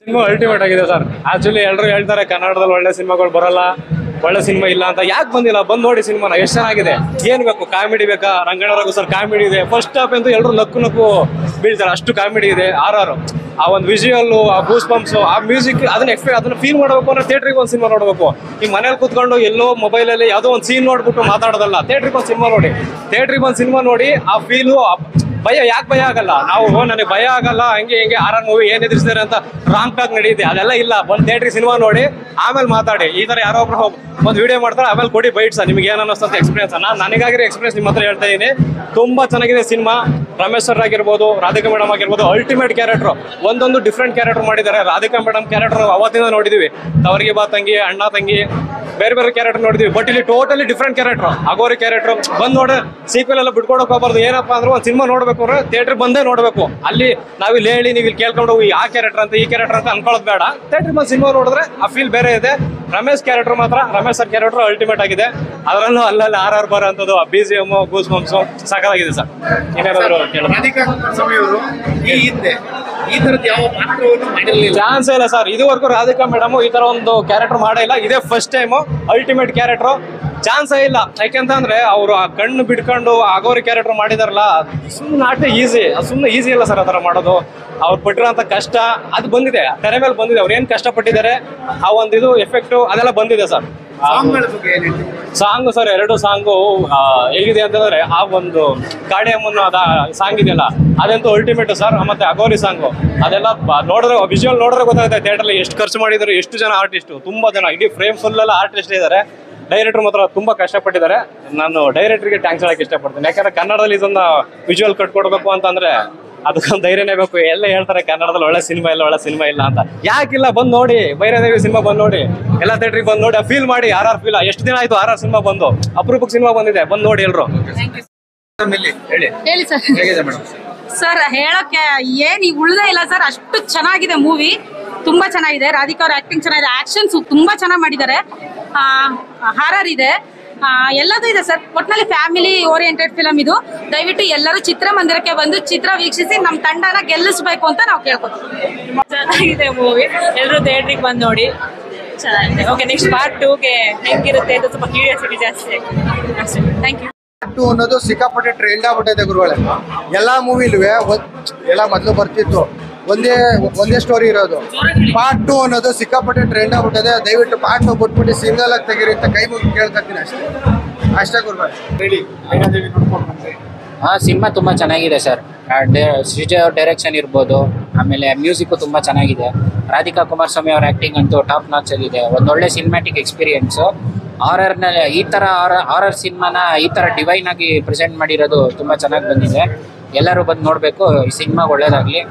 Cinema ultimate ಆಗಿದೆ sir. Actually ಎಲ್ಲರೂ ಹೇಳ್ತಾರೆ ಕನ್ನಡದಲ್ಲಿ ಒಳ್ಳೆ ಸಿನಿಮಾಗಳು ಬರಲ್ಲ, ಒಳ್ಳೆ ಸಿನಿಮಾ ಇಲ್ಲ ಅಂತ. ಯಾಕೆ ಬಂದಿಲ್ಲ? ಬಂದ್ ನೋಡಿ ಸಿನಿಮಾನ, ಎಷ್ಟು ಚೆನ್ನಾಗಿದೆ. ಏನ್ ಬೇಕು? ಕಾಮಿಡಿ ಬೇಕಾ? ರಂಗಣ್ಣವ್ರಿಗೂ ಸರ್ ಕಾಮಿಡಿ ಇದೆ. ಫಸ್ಟ್ ಹಾಫ್ ಅಂತೂ ಎಲ್ಲರೂ ನಕ್ಕು ಬೀಳ್ತಾರೆ, ಅಷ್ಟು ಕಾಮಿಡಿ ಇದೆ. ಆರ್ ಆ ಒಂದು ವಿಜುವಲ್, ಆ ಗೂಸ್ ಬಂಪ್ಸ್, ಆ ಮ್ಯೂಸಿಕ್, ಅದನ್ನ ಫೀಲ್ ಮಾಡಬೇಕು ಅಂದ್ರೆ ಥಿಯೇಟ್ರಿಗೆ ಒಂದು ಸಿನಿಮಾ ನೋಡಬೇಕು. ಈ ಮನೇಲಿ ಕೂತ್ಕೊಂಡು ಎಲ್ಲೋ ಮೊಬೈಲಲ್ಲಿ ಯಾವುದೋ ಒಂದು ಸೀನ್ ನೋಡ್ಬಿಟ್ಟು ಮಾತಾಡೋದಲ್ಲ. ಥಿಯೇಟ್ರಿಗೆ ಒಂದು ಸಿನಿಮಾ ನೋಡಿ, ಥಿಯೇಟ್ರಿಗೆ ಒಂದು ಸಿನಿಮಾ ನೋಡಿ ಆ ಫೀಲು, ಭಯ ಯಾಕೆ ಭಯ ಆಗಲ್ಲ? ನಾವು ನನಗೆ ಭಯ ಆಗಲ್ಲ ಹಂಗೆ ಹಿಂಗೆ ಆರ್ ಮೂವಿ ಏನ್ ಎದುರಿಸ್ತಾರೆ ಅಂತ ರಾಂಗ್ ಟಾಕ್ ನಡೆಯುತ್ತೆ, ಅದೆಲ್ಲ ಇಲ್ಲ. ಒಂದು ಥಿಯೇಟ್ರಿಗೆ ಸಿನಿಮಾ ನೋಡಿ ಆಮೇಲೆ ಮಾತಾಡಿ. ಈ ತರ ಯಾರೊಬ್ರು ಒಂದು ವಿಡಿಯೋ ಮಾಡ್ತಾರೆ, ಆಮೇಲೆ ಕೊಡಿ ಬೈಟ್ಸ್, ನಿಮ್ಗೆ ಏನ್ ಅನ್ನಿಸ್ತಂತ ಎಕ್ಸ್ಪೀರಿಯನ್ಸ್. ನನಗಾಗಿರೋ ಎಕ್ಸ್ಪೀರಿಯನ್ಸ್ ನಿಮ್ಮ ಹತ್ರ ಹೇಳ್ತಾ ಇದೀನಿ. ತುಂಬಾ ಚೆನ್ನಾಗಿದೆ ಸಿನಿಮಾ. ರಮೇಶ್ ಸರ್ ಆಗಿರ್ಬೋದು, ರಾಧಿಕಾ ಮೇಡಮ್ ಆಗಿರ್ಬೋದು, ಅಲ್ಟಿಮೇಟ್ ಕ್ಯಾರೆಕ್ಟರ್, ಒಂದೊಂದು ಡಿಫ್ರೆಂಟ್ ಕ್ಯಾರೆಕ್ಟರ್ ಮಾಡಿದ್ದಾರೆ. ರಾಧಿಕಾ ಮೇಡಮ್ ಕ್ಯಾರೆಕ್ಟರ್ ಅವತ್ತಿಂದ ನೋಡಿದೀವಿ, ತವರಿಗೆ ಬಾ ತಂಗಿ, ಅಣ್ಣ ತಂಗಿ, ಬೇರೆ ಬೇರೆ ಕ್ಯಾರೆಕ್ಟರ್ ನೋಡಿದ್ವಿ. ಬಟ್ ಇಲ್ಲಿ totally different character, Aghori character. ಬಂದ್ ನೋಡ್ರೆ ಸೀಕ್ವೆಲ್ ಎಲ್ಲ ಬಿಟ್ಕೊಡಕ್ ಹೋಗ್ಬಾರ್ದು. ಏನಪ್ಪಾ ಅಂದ್ರೆ ಒಂದು ಸಿನಿಮಾ ನೋಡ್ಬೇಕು ಅಂದ್ರೆ ಥಿಯೇಟರ್ ಬಂದೇ ನೋಡ್ಬೇಕು. ಅಲ್ಲಿ ನಾವಿಲ್ಲಿ ಹೇಳಿ ನೀವು ಇಲ್ಲಿ ಕೇಳ್ಕೊಂಡು ಆ ಕ್ಯಾರೆಕ್ಟರ್ ಅಂತ ಈ ಕ್ಯಾರೆಕ್ಟರ್ ಅಂತ ಅನ್ಕೊಳ್ಳೋದು ಬೇಡ. ಥಿಯೇಟರ್ ಬಂದು ಸಿನಿಮಾ ನೋಡಿದ್ರೆ ಆ ಫೀಲ್ ಬೇರೆ ಇದೆ. ರಮೇಶ್ ಕ್ಯಾರೆಕ್ಟರ್ ಮಾತ್ರ, ರಮೇಶ್ ಸರ್ ಕ್ಯಾರೆಕ್ಟರ್ ಅಲ್ಟಿಮೇಟ್ ಆಗಿದೆ. ಅದರಲ್ಲೂ ಅಲ್ಲಲ್ಲಿ ಆರ್ ಬರೋ ಅಂತದ್ದು, BGM, ಗೂಸ್ ಬಂಪ್ಸ್ ಸಾಕಾಗಿದೆ ಸರ್. ಏನಾದ್ರು ಚಾನ್ಸ್ ಇಲ್ಲ ಸರ್. ಇದುವರೆಗೂ ರಾಧಿಕಾ ಮೇಡಮ್ ಈ ತರ ಒಂದು ಕ್ಯಾರೆಕ್ಟರ್ ಮಾಡೇ ಇಲ್ಲ. ಇದೇ ಫಸ್ಟ್ ಟೈಮ್ ಅಲ್ಟಿಮೇಟ್ ಕ್ಯಾರೆಕ್ಟರ್. ಚಾನ್ಸೇ ಇಲ್ಲ. ಯಾಕೆಂತಂದ್ರೆ ಅವರು ಆ ಕಣ್ಣು ಬಿಡ್ಕೊಂಡು ಅಗೋರಿ ಕ್ಯಾರೆಕ್ಟರ್ ಮಾಡಿದಾರಲ್ಲ, ಸುಮ್ಮನೆ ಈಸಿ ಇಲ್ಲ ಸರ್ ಆ ಥರ ಮಾಡೋದು. ಅವ್ರು ಪಟ್ಟಿರೋಂಥ ಕಷ್ಟ ಅದು ಬಂದಿದೆ, ತೆರೆ ಮೇಲೆ ಬಂದಿದೆ. ಅವ್ರು ಏನು ಕಷ್ಟಪಟ್ಟಿದ್ದಾರೆ, ಆ ಒಂದು ಇದು ಎಫೆಕ್ಟು ಅದೆಲ್ಲ ಬಂದಿದೆ ಸರ್. ಸಾಂಗು ಸರ್, 2 ಸಾಂಗು ಹೇಗಿದೆ ಅಂತಂದ್ರೆ, ಆ ಒಂದು ಕಾಡಿಯಮ್ಮನ ಸಾಂಗ್ ಇದೆಯಲ್ಲ ಅದಂತೂ ಅಲ್ಟಿಮೇಟ್ ಸರ್. ಮತ್ತೆ ಅಗೋರಿ ಸಾಂಗು ಅದೆಲ್ಲ ನೋಡಿದ್ರೆ, ವಿಜುವಲ್ ನೋಡಿದ್ರೆ ಗೊತ್ತಾಗುತ್ತೆ ಥಿಯೇಟರ್ಲಿ ಎಷ್ಟು ಖರ್ಚು ಮಾಡಿದ್ರು, ಎಷ್ಟು ಜನ ಆರ್ಟಿಸ್ಟು, ತುಂಬಾ ಜನ, ಇಡೀ ಫ್ರೇಮ್ ಫುಲ್ ಎಲ್ಲ ಆರ್ಟಿಸ್ಟ್ ಇದ್ದಾರೆ. ಡೈರೆಕ್ಟರ್ ಮಾತ್ರ ತುಂಬಾ ಕಷ್ಟಪಟ್ಟಿದ್ದಾರೆ. ನಾನು ಡೈರೆಕ್ಟರ್ಗೆ ಥ್ಯಾಂಕ್ಸ್ ಹೇಳಕ್ ಇಷ್ಟಪಡ್ತೀನಿ. ಯಾಕಂದ್ರೆ ಕನ್ನಡದಲ್ಲಿ ಇದನ್ನ ವಿಜುವಲ್ ಕಟ್ಕೊಡ್ಬೇಕು ಅಂತಂದ್ರೆ ಅದಕ್ಕೊಂದು ಧೈರ್ಯನೇ ಬೇಕು. ಎಲ್ಲ ಹೇಳ್ತಾರೆ ಕನ್ನಡದಲ್ಲಿ ಒಳ್ಳೆ ಸಿನಿಮಾ ಇಲ್ಲ ಅಂತ. ಯಾಕಿಲ್ಲ? ಬಂದ್ ನೋಡಿ, ಭೈರದೇವಿ ಸಿನಿಮಾ ಬಂದ್ ನೋಡಿ, ಎಲ್ಲ ಥಿಯೇಟ್ರಿಗೆ ಬಂದ್ ನೋಡಿ, ಫೀಲ್ ಮಾಡಿ. Or feel. ಎಷ್ಟು ದಿನ ಆಯ್ತು ಆರ್ ಸಿನಿಮಾ ಬಂದು? ಅಪರೂಪಕ್ಕೆ ಸಿನಿಮಾ ಬಂದಿದೆ, ಬಂದ್ ನೋಡಿ ಎಲ್ರು. ಹೇಳಿ ಸರ್. ಹೇಳಕ್ಕೆ ಏನ್ ಈಗ ಉಳ್ದೇ ಇಲ್ಲ ಸರ್, ಅಷ್ಟು ಚೆನ್ನಾಗಿದೆ ಮೂವಿ. ತುಂಬಾ ಚೆನ್ನಾಗಿದೆ. ರಾಧಿಕಾ ಅವ್ರ ಆಕ್ಟಿಂಗ್ ಚೆನ್ನಾಗಿದೆ, ಆಕ್ಷನ್ಸ್ ತುಂಬಾ ಚೆನ್ನಾಗಿ ಮಾಡಿದ್ದಾರೆ. ಹಾರರ್ ಇದೆ, ಎಲ್ಲದೂ ಇದೆ ಸರ್. ಒಟ್ನಲ್ಲಿ ಫ್ಯಾಮಿಲಿ ಓರಿಯೆಂಟೆಡ್ ಫಿಲಮ್ ಇದು. ದಯವಿಟ್ಟು ಎಲ್ಲರೂ ಚಿತ್ರಮಂದಿರಕ್ಕೆ ಬಂದು ಚಿತ್ರ ವೀಕ್ಷಿಸಿ ನಮ್ಮ ತಂಡನ ಗೆಲ್ಲಿಸಬೇಕು ಅಂತ ನಾವು ಕೇಳ್ಕೊತೀವಿ. ಚೆನ್ನಾಗಿದೆ ಮೂವಿ, ಎಲ್ಲರೂ ಥಿಯೇಟ್ರಿಗೆ ಬಂದು ನೋಡಿ. ಚೆನ್ನಾಗಿದೆ. ಓಕೆ, ನೆಕ್ಸ್ಟ್ ಪಾರ್ಟ್ 2ಗೆ ಹೆಂಗಿರುತ್ತೆ ಅಂತ ಸ್ವಲ್ಪ ಕ್ಯೂರಿಯಾಸಿಟಿ ಜಾಸ್ತಿ ಆಗಿದೆ ಅಷ್ಟೇ. Thank you. ಪಾರ್ಟ್ 2 ಅನ್ನೋದು ಸಿಕ್ಕಾಪಟ್ಟೆ ಟ್ರೆಂಡ್ ಆಗ್ಬಿಟ್ಟೈತೆ ಗುರುಗಳೇ. ಎಲ್ಲಾ ಮೂವಿಲುವೆ ಎಲ್ಲ ಮೊದಲು ಬರ್ತಿತ್ತು, ಒಂದೇ ಸ್ಟೋರಿ ಇರೋದು. ಪಾರ್ಟ್ 2 ಅನ್ನೋದು ಸಿಕ್ಕಾಪಟ್ಟೆ ಟ್ರೆಂಡ್ ಆಗ್ಬಿಟ್ಟಿದೆ. ದಯವಿಟ್ಟು ಪಾರ್ಟ್ 2 ಬಿಟ್ಬಿಟ್ಟು ಸಿಂಗಲ್ ಆಗಿ ತೆಗೀರಿ ಅಂತ ಕೈ ಮುಗಿ ಕೇಳ್ಕೊತೀನಿ ಅಷ್ಟೇ ಗುರುಗಳೇ. ಸಿನಿಮಾ ತುಂಬ ಚೆನ್ನಾಗಿದೆ ಸರ್. ಶ್ರೀಜಯ್ ಅವ್ರ ಡೈರೆಕ್ಷನ್ ಇರ್ಬೋದು, ಆಮೇಲೆ ಮ್ಯೂಸಿಕ್ಕು ತುಂಬ ಚೆನ್ನಾಗಿದೆ. ರಾಧಿಕಾ ಕುಮಾರಸ್ವಾಮಿ ಅವ್ರ ಆ್ಯಕ್ಟಿಂಗ್ ಅಂತೂ ಟಾಪ್ ನಾಚ್ ಆಗಿದೆ. ಒಂದೊಳ್ಳೆ ಸಿನಿಮ್ಯಾಟಿಕ್ ಎಕ್ಸ್ಪೀರಿಯೆನ್ಸು. ಹಾರರ್ನಲ್ಲಿ ಈ ಥರ ಹಾರರ್ ಸಿನಿಮಾನ ಈ ಥರ ಡಿವೈನ್ ಆಗಿ ಪ್ರೆಸೆಂಟ್ ಮಾಡಿರೋದು ತುಂಬ ಚೆನ್ನಾಗಿ ಬಂದಿದೆ. ಎಲ್ಲರೂ ಬಂದು ನೋಡಬೇಕು. ಈ ಸಿನಿಮಾ ಒಳ್ಳೇದಾಗಲಿ.